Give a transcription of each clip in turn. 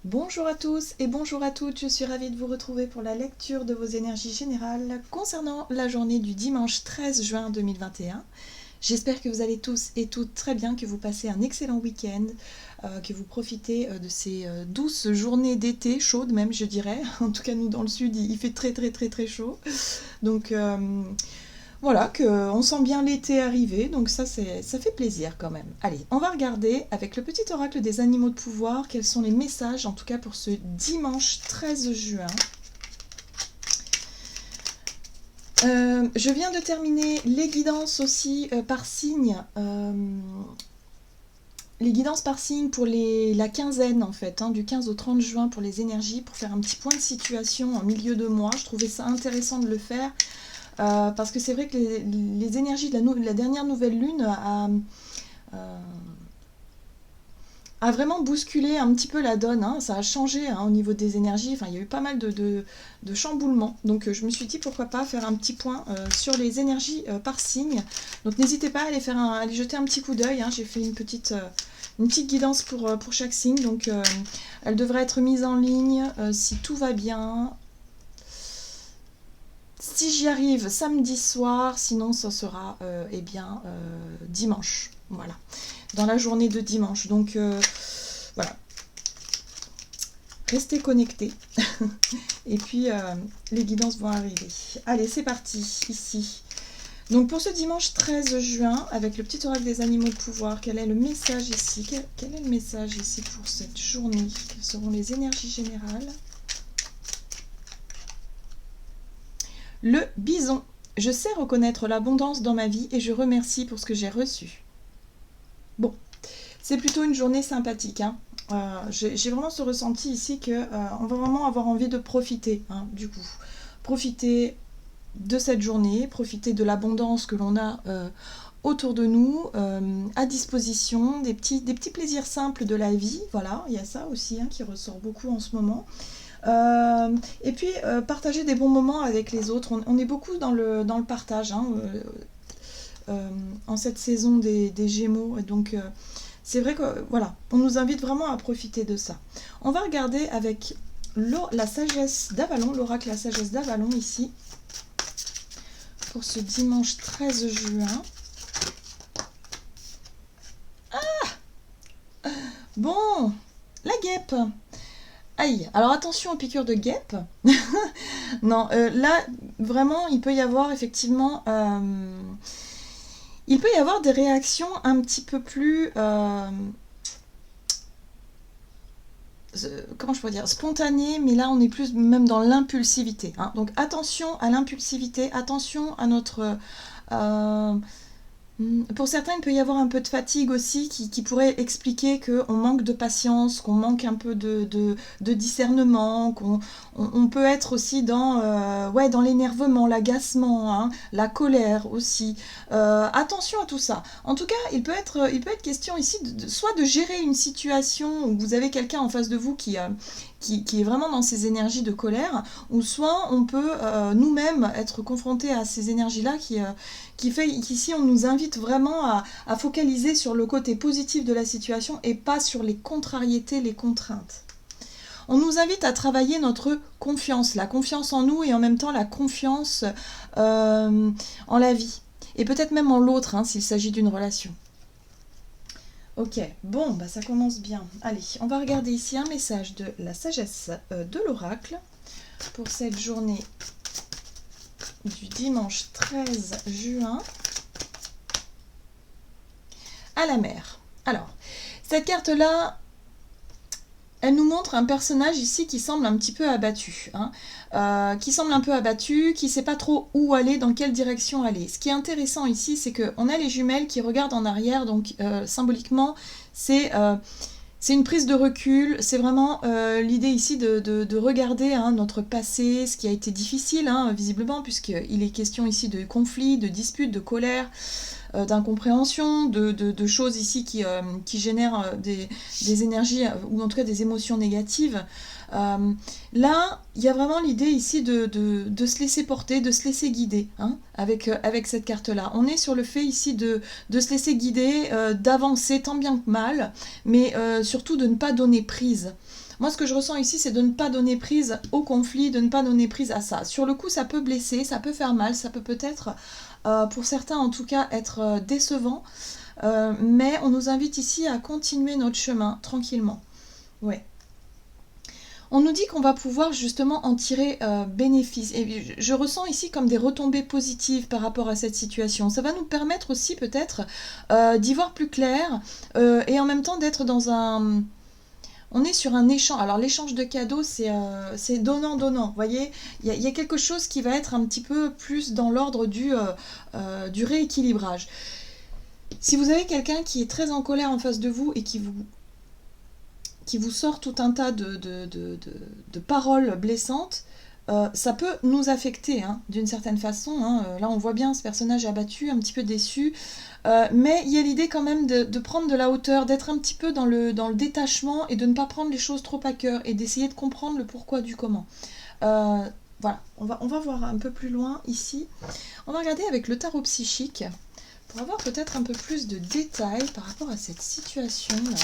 Bonjour à tous et bonjour à toutes, je suis ravie de vous retrouver pour la lecture de vos énergies générales concernant la journée du dimanche 13 juin 2021. J'espère que vous allez tous et toutes très bien, que vous passez un excellent week-end, que vous profitez de ces douces journées d'été, chaudes même je dirais. En tout cas nous dans le sud il fait très chaud. Donc voilà, on sent bien l'été arriver, donc ça fait plaisir quand même. Allez, on va regarder avec le petit oracle des animaux de pouvoir quels sont les messages, en tout cas pour ce dimanche 13 juin. Je viens de terminer les guidances aussi par signe. Les guidances par signe pour la quinzaine en fait, du 15 au 30 juin pour les énergies, pour faire un petit point de situation en milieu de mois. Je trouvais ça intéressant de le faire. Parce que c'est vrai que les énergies de la dernière nouvelle lune a vraiment bousculé un petit peu la donne, ça a changé au niveau des énergies, enfin, il y a eu pas mal de chamboulements, donc je me suis dit pourquoi pas faire un petit point sur les énergies par signe. Donc n'hésitez pas à aller jeter un petit coup d'œil, j'ai fait une petite guidance pour chaque signe, donc elle devrait être mise en ligne si tout va bien. Si j'y arrive samedi soir, sinon ça sera dimanche, voilà, dans la journée de dimanche. Donc voilà, restez connectés et puis les guidances vont arriver. Allez, c'est parti ici. Donc pour ce dimanche 13 juin, avec le petit oracle des animaux de pouvoir, quel est le message ici? Quel est le message ici pour cette journée? Quelles seront les énergies générales? Le bison. Je sais reconnaître l'abondance dans ma vie et je remercie pour ce que j'ai reçu. Bon, c'est plutôt une journée sympathique. J'ai vraiment ce ressenti ici qu'on va vraiment avoir envie de profiter, du coup. Profiter de cette journée, profiter de l'abondance que l'on a autour de nous, à disposition, des petits plaisirs simples de la vie. Voilà, il y a ça aussi qui ressort beaucoup en ce moment. Et puis partager des bons moments avec les autres. On est beaucoup dans le partage en cette saison des Gémeaux. Donc c'est vrai que voilà, on nous invite vraiment à profiter de ça. On va regarder avec la sagesse d'Avalon, l'oracle la sagesse d'Avalon ici, pour ce dimanche 13 juin. Bon, la guêpe. Aïe, alors attention aux piqûres de guêpe. Non, là, vraiment, il peut y avoir effectivement... il peut y avoir des réactions un petit peu plus... comment je pourrais dire, spontanées, mais là, on est plus même dans l'impulsivité. Donc attention à l'impulsivité, attention à notre... pour certains, il peut y avoir un peu de fatigue aussi qui pourrait expliquer qu'on manque de patience, qu'on manque un peu de discernement, on peut être aussi dans l'énervement, l'agacement, la colère aussi. Attention à tout ça. En tout cas, il peut être question ici soit de gérer une situation où vous avez quelqu'un en face de vous qui est vraiment dans ces énergies de colère, ou soit on peut nous-mêmes être confrontés à ces énergies-là qui fait qu'ici on nous invite vraiment à focaliser sur le côté positif de la situation et pas sur les contrariétés, les contraintes. On nous invite à travailler notre confiance, la confiance en nous et en même temps la confiance en la vie. Et peut-être même en l'autre, s'il s'agit d'une relation. Ok, bon, ça commence bien. Allez, on va regarder ici un message de la sagesse de l'oracle pour cette journée du dimanche 13 juin à la mer. Alors, cette carte-là, elle nous montre un personnage ici qui semble un petit peu abattu, qui ne sait pas trop où aller, dans quelle direction aller. Ce qui est intéressant ici, c'est qu'on a les jumelles qui regardent en arrière, donc symboliquement, c'est une prise de recul, c'est vraiment l'idée ici de regarder notre passé, ce qui a été difficile, visiblement, puisqu'il est question ici de conflits, de disputes, de colère, d'incompréhension, de choses ici qui génèrent des énergies, ou en tout cas des émotions négatives. Là, il y a vraiment l'idée ici de se laisser porter, de se laisser guider, avec cette carte-là. On est sur le fait ici de se laisser guider, d'avancer tant bien que mal, mais surtout de ne pas donner prise. Moi, ce que je ressens ici, c'est de ne pas donner prise au conflit, de ne pas donner prise à ça. Sur le coup, ça peut blesser, ça peut faire mal, ça peut peut-être, pour certains en tout cas, être décevant. Mais on nous invite ici à continuer notre chemin tranquillement. Ouais. On nous dit qu'on va pouvoir justement en tirer bénéfice. Et je ressens ici comme des retombées positives par rapport à cette situation. Ça va nous permettre aussi peut-être d'y voir plus clair et en même temps d'être dans un... On est sur un échange. Alors l'échange de cadeaux, c'est donnant-donnant. Vous voyez, il y a quelque chose qui va être un petit peu plus dans l'ordre du rééquilibrage. Si vous avez quelqu'un qui est très en colère en face de vous et qui vous sort tout un tas de paroles blessantes, ça peut nous affecter hein, d'une certaine façon. Hein. Là, on voit bien ce personnage abattu, un petit peu déçu. Mais il y a l'idée quand même de prendre de la hauteur, d'être un petit peu dans le détachement et de ne pas prendre les choses trop à cœur et d'essayer de comprendre le pourquoi du comment. Voilà, on va voir un peu plus loin ici. On va regarder avec le tarot psychique pour avoir peut-être un peu plus de détails par rapport à cette situation-là.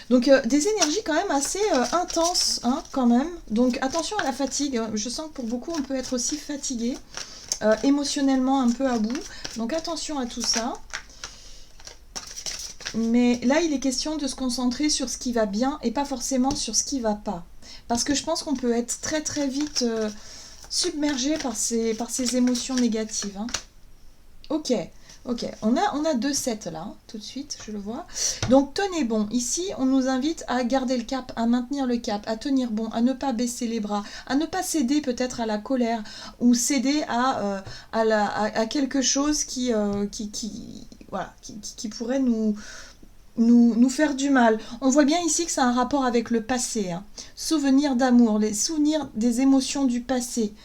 Donc des énergies quand même assez intenses hein, quand même. Donc attention à la fatigue. Je sens que pour beaucoup on peut être aussi fatigué, émotionnellement un peu à bout. Donc attention à tout ça. Mais là il est question de se concentrer sur ce qui va bien et pas forcément sur ce qui va pas. Parce que je pense qu'on peut être très très vite submergé par ces émotions négatives. Hein. Ok. Ok, on a 2 sets là, hein, tout de suite, je le vois. Donc tenez bon, ici on nous invite à garder le cap, à maintenir le cap, à tenir bon, à ne pas baisser les bras, à ne pas céder peut-être à la colère ou céder à quelque chose qui pourrait nous faire du mal. On voit bien ici que ça a un rapport avec le passé. Hein. Souvenirs d'amour, les souvenirs des émotions du passé.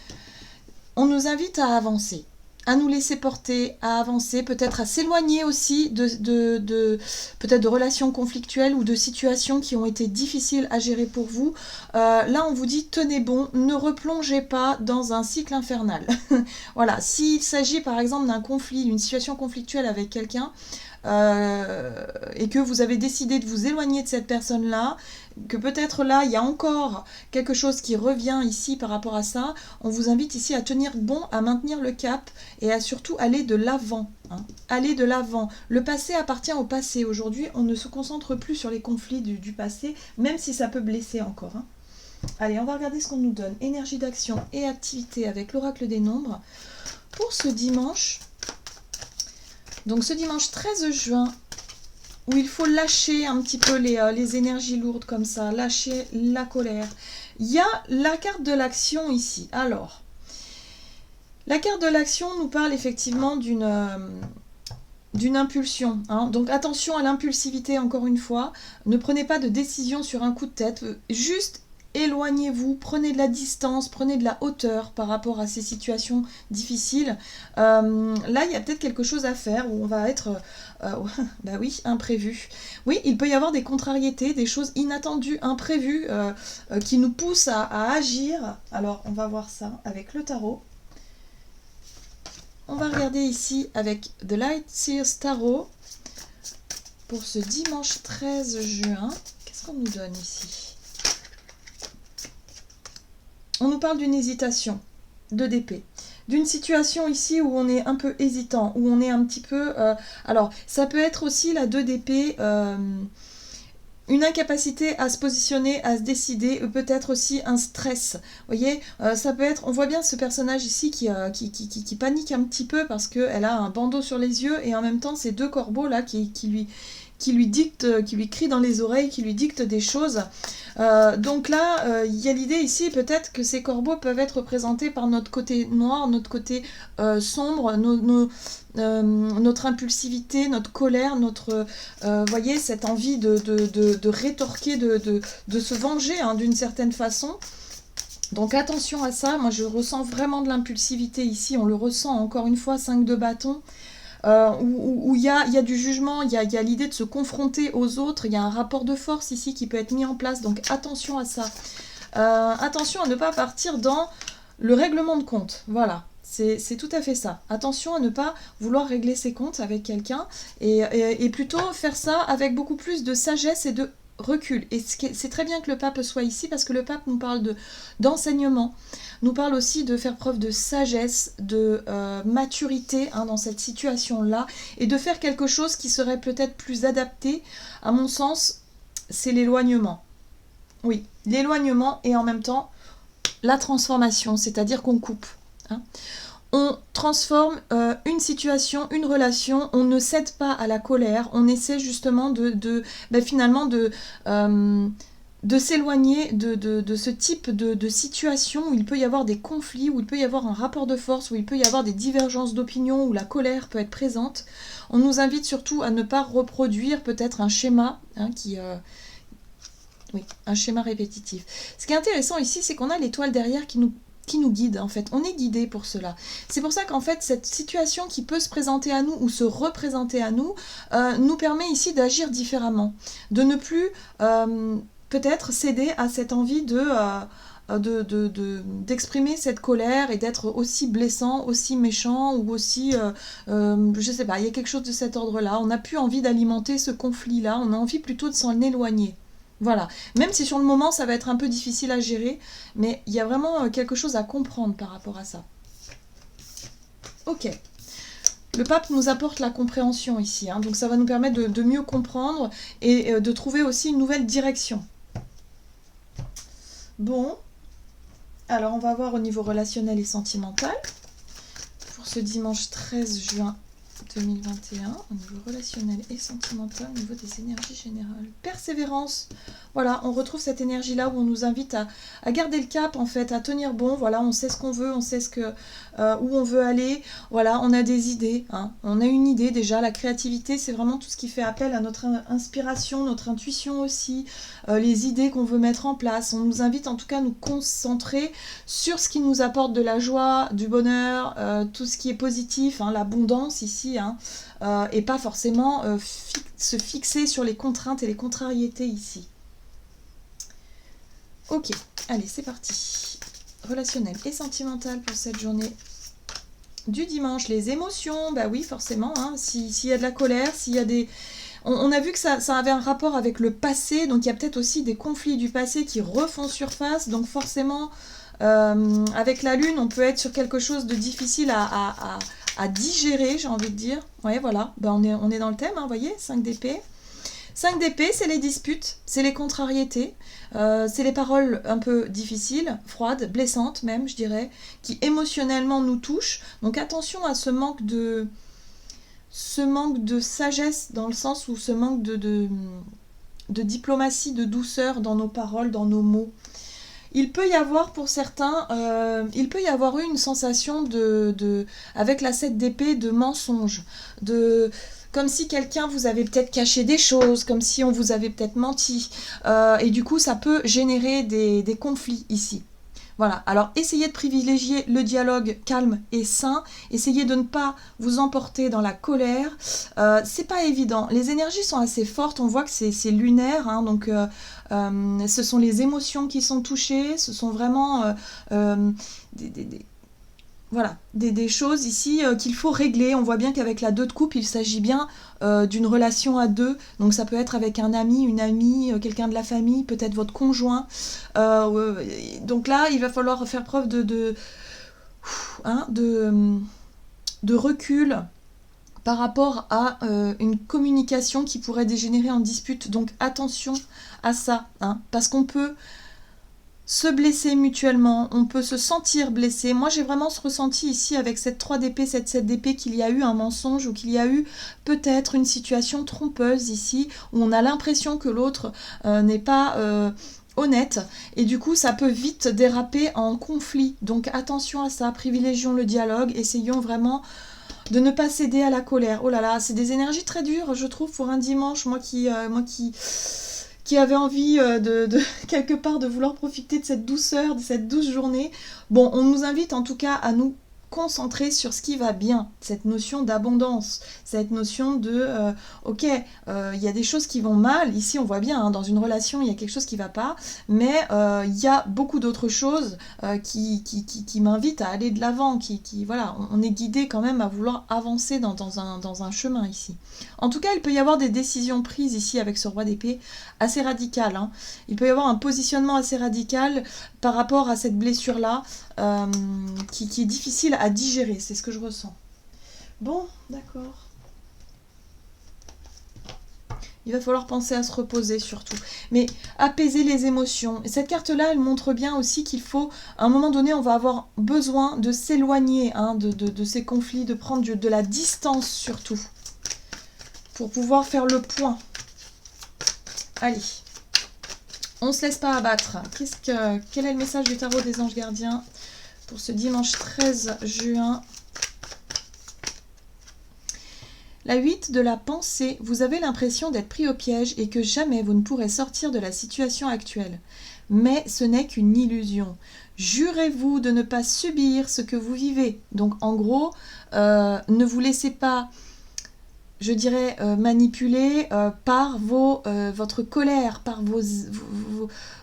On nous invite à avancer. À nous laisser porter, à avancer, peut-être à s'éloigner aussi peut-être de relations conflictuelles ou de situations qui ont été difficiles à gérer pour vous. Là, on vous dit, tenez bon, ne replongez pas dans un cycle infernal. Voilà, s'il s'agit par exemple d'un conflit, d'une situation conflictuelle avec quelqu'un, et que vous avez décidé de vous éloigner de cette personne-là, que peut-être là, il y a encore quelque chose qui revient ici par rapport à ça, on vous invite ici à tenir bon, à maintenir le cap et à surtout aller de l'avant. Hein. Aller de l'avant. Le passé appartient au passé. Aujourd'hui, on ne se concentre plus sur les conflits du passé, même si ça peut blesser encore. Hein. Allez, on va regarder ce qu'on nous donne. Énergie d'action et activité avec l'oracle des nombres. Pour ce dimanche, donc ce dimanche 13 juin, où il faut lâcher un petit peu les énergies lourdes comme ça, lâcher la colère. Il y a la carte de l'action ici. Alors, la carte de l'action nous parle effectivement d'une impulsion. Hein. Donc attention à l'impulsivité encore une fois. Ne prenez pas de décision sur un coup de tête. Juste éloignez-vous, prenez de la distance, prenez de la hauteur par rapport à ces situations difficiles. Là, il y a peut-être quelque chose à faire où on va être, bah oui, imprévu. Oui, il peut y avoir des contrariétés, des choses inattendues, imprévues, qui nous poussent à agir. Alors, on va voir ça avec le tarot. On va regarder ici avec The Light Seers Tarot pour ce dimanche 13 juin. Qu'est-ce qu'on nous donne ici ? On nous parle d'une hésitation, de d'épée. D'une situation ici où on est un peu hésitant, où on est un petit peu... alors, ça peut être aussi la 2 d'épée, une incapacité à se positionner, à se décider, peut-être aussi un stress. Vous voyez, ça peut être... On voit bien ce personnage ici qui panique un petit peu parce qu'elle a un bandeau sur les yeux et en même temps, ces 2 corbeaux là qui lui dictent, qui lui crient dans les oreilles, qui lui dictent des choses. Donc là, il y a l'idée ici, peut-être que ces corbeaux peuvent être représentés par notre côté noir, notre côté sombre, notre impulsivité, notre colère, voyez, cette envie de rétorquer, de se venger hein, d'une certaine façon. Donc attention à ça, moi je ressens vraiment de l'impulsivité ici, on le ressent encore une fois, 5 de bâton. Où il y a du jugement, il y a l'idée de se confronter aux autres, il y a un rapport de force ici qui peut être mis en place, donc attention à ça. Attention à ne pas partir dans le règlement de compte, voilà, c'est tout à fait ça. Attention à ne pas vouloir régler ses comptes avec quelqu'un et plutôt faire ça avec beaucoup plus de sagesse et de recul. Et c'est très bien que le pape soit ici parce que le pape nous parle d'enseignement, nous parle aussi de faire preuve de sagesse, de maturité dans cette situation-là et de faire quelque chose qui serait peut-être plus adapté. À mon sens, c'est l'éloignement. Oui, l'éloignement et en même temps la transformation, c'est-à-dire qu'on coupe. On transforme une situation, une relation, on ne cède pas à la colère, on essaie justement finalement de s'éloigner de ce type de situation où il peut y avoir des conflits, où il peut y avoir un rapport de force, où il peut y avoir des divergences d'opinion, où la colère peut être présente. On nous invite surtout à ne pas reproduire peut-être un schéma un schéma répétitif. Ce qui est intéressant ici, c'est qu'on a l'étoile derrière qui nous guide en fait. On est guidé pour cela. C'est pour ça qu'en fait, cette situation qui peut se présenter à nous ou se représenter à nous, nous permet ici d'agir différemment. De ne plus peut-être céder à cette envie d'exprimer cette colère et d'être aussi blessant, aussi méchant ou aussi, je sais pas, il y a quelque chose de cet ordre-là. On n'a plus envie d'alimenter ce conflit-là, on a envie plutôt de s'en éloigner. Voilà, même si sur le moment ça va être un peu difficile à gérer, mais il y a vraiment quelque chose à comprendre par rapport à ça. Ok, le pape nous apporte la compréhension ici, donc ça va nous permettre de mieux comprendre et de trouver aussi une nouvelle direction. Bon, alors on va voir au niveau relationnel et sentimental, pour ce dimanche 13 juin 2021, au niveau relationnel et sentimental, au niveau des énergies générales. Persévérance, voilà, on retrouve cette énergie-là où on nous invite à garder le cap, en fait, à tenir bon, voilà, on sait ce qu'on veut, on sait où on veut aller, voilà, on a des idées, on a une idée déjà, la créativité, c'est vraiment tout ce qui fait appel à notre inspiration, notre intuition aussi, les idées qu'on veut mettre en place, on nous invite en tout cas à nous concentrer sur ce qui nous apporte de la joie, du bonheur, tout ce qui est positif, l'abondance ici, et pas forcément se fixer sur les contraintes et les contrariétés ici. Ok, allez, c'est parti. Relationnel et sentimental pour cette journée du dimanche. Les émotions, bah oui, forcément, s'il y a de la colère, s'il y a des... On a vu que ça avait un rapport avec le passé, donc il y a peut-être aussi des conflits du passé qui refont surface, donc forcément, avec la lune, on peut être sur quelque chose de difficile à digérer, j'ai envie de dire. Ouais, voilà, on est dans le thème, vous voyez, 5 d'épée. 5 d'épée, c'est les disputes, c'est les contrariétés, c'est les paroles un peu difficiles, froides, blessantes même, je dirais, qui émotionnellement nous touchent. Donc attention à ce manque de sagesse, dans le sens où ce manque de diplomatie, de douceur dans nos paroles, dans nos mots. Il peut y avoir pour certains, il peut y avoir eu une sensation avec la 7 d'épée, de mensonge, comme si quelqu'un vous avait peut-être caché des choses, comme si on vous avait peut-être menti. Et du coup, ça peut générer des conflits ici. Voilà, alors essayez de privilégier le dialogue calme et sain, essayez de ne pas vous emporter dans la colère, c'est pas évident, les énergies sont assez fortes, on voit que c'est lunaire, donc ce sont les émotions qui sont touchées, ce sont vraiment des choses ici qu'il faut régler. On voit bien qu'avec la 2 de coupe, il s'agit bien d'une relation à 2, donc ça peut être avec un ami, une amie, quelqu'un de la famille, peut-être votre conjoint. Donc là, il va falloir faire preuve de recul par rapport à une communication qui pourrait dégénérer en dispute. Donc attention à ça, parce qu'on peut se blesser mutuellement, on peut se sentir blessé. Moi, j'ai vraiment ce ressenti ici avec cette 3 d'épée, cette 7 d'épée, qu'il y a eu un mensonge ou qu'il y a eu peut-être une situation trompeuse ici, où on a l'impression que l'autre n'est pas honnête, et du coup, ça peut vite déraper en conflit. Donc attention à ça, privilégions le dialogue, essayons vraiment de ne pas céder à la colère. Oh là là, c'est des énergies très dures, je trouve, pour un dimanche, moi qui avait envie quelque part de vouloir profiter de cette douceur, de cette douce journée. Bon, on nous invite en tout cas à nous concentrer sur ce qui va bien, cette notion d'abondance, cette notion de ok, il y a des choses qui vont mal, ici on voit bien, hein, dans une relation il y a quelque chose qui va pas, mais il y a beaucoup d'autres choses qui m'invitent à aller de l'avant, voilà, on est guidé quand même à vouloir avancer dans un chemin ici. En tout cas, il peut y avoir des décisions prises ici avec ce roi d'épée assez radicales, hein. Il peut y avoir un positionnement assez radical par rapport à cette blessure-là, qui est difficile à digérer, c'est ce que je ressens. Bon, d'accord. Il va falloir penser à se reposer surtout. Mais apaiser les émotions. Et cette carte-là, elle montre bien aussi qu'il faut, à un moment donné, on va avoir besoin de s'éloigner, hein, de ces conflits, de prendre de la distance surtout, pour pouvoir faire le point. Allez. On ne se laisse pas abattre. Quel est le message du tarot des anges gardiens pour ce dimanche 13 juin? La 8 de la pensée, vous avez l'impression d'être pris au piège et que jamais vous ne pourrez sortir de la situation actuelle. Mais ce n'est qu'une illusion. Jurez-vous de ne pas subir ce que vous vivez. Donc en gros, ne vous laissez pas, je dirais, manipuler par votre colère, par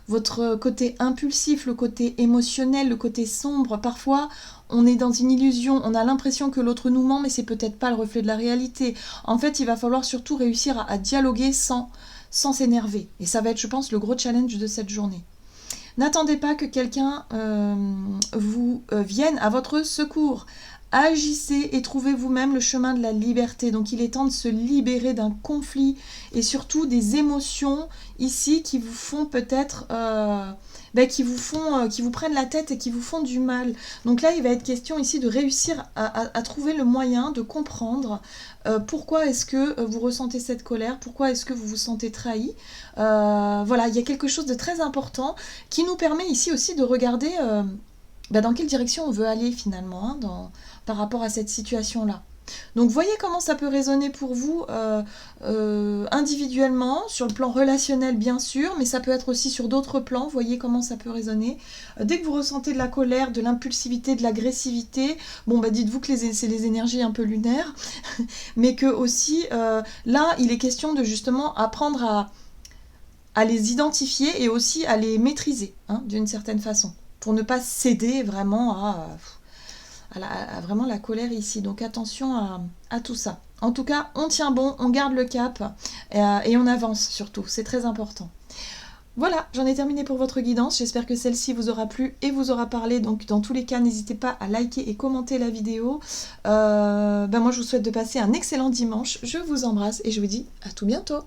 votre côté impulsif, le côté émotionnel, le côté sombre. Parfois, on est dans une illusion, on a l'impression que l'autre nous ment, mais c'est peut-être pas le reflet de la réalité. En fait, il va falloir surtout réussir à dialoguer sans s'énerver. Et ça va être, je pense, le gros challenge de cette journée. N'attendez pas que quelqu'un vous vienne à votre secours. Agissez et trouvez vous-même le chemin de la liberté. Donc il est temps de se libérer d'un conflit et surtout des émotions ici qui vous font peut-être, qui vous prennent la tête et qui vous font du mal. Donc là, il va être question ici de réussir à trouver le moyen de comprendre pourquoi est-ce que vous ressentez cette colère, pourquoi est-ce que vous vous sentez trahi. Voilà, il y a quelque chose de très important qui nous permet ici aussi de regarder dans quelle direction on veut aller finalement, hein, par rapport à cette situation-là. Donc voyez comment ça peut résonner pour vous individuellement, sur le plan relationnel bien sûr, mais ça peut être aussi sur d'autres plans, voyez comment ça peut résonner. Dès que vous ressentez de la colère, de l'impulsivité, de l'agressivité, bon dites-vous que c'est les énergies un peu lunaires, mais que aussi là il est question de justement apprendre à les identifier et aussi à les maîtriser, hein, d'une certaine façon, pour ne pas céder vraiment à vraiment la colère ici. Donc attention à tout ça. En tout cas, on tient bon, on garde le cap et on avance surtout. C'est très important. Voilà, j'en ai terminé pour votre guidance. J'espère que celle-ci vous aura plu et vous aura parlé. Donc dans tous les cas, n'hésitez pas à liker et commenter la vidéo. Moi, je vous souhaite de passer un excellent dimanche. Je vous embrasse et je vous dis à tout bientôt.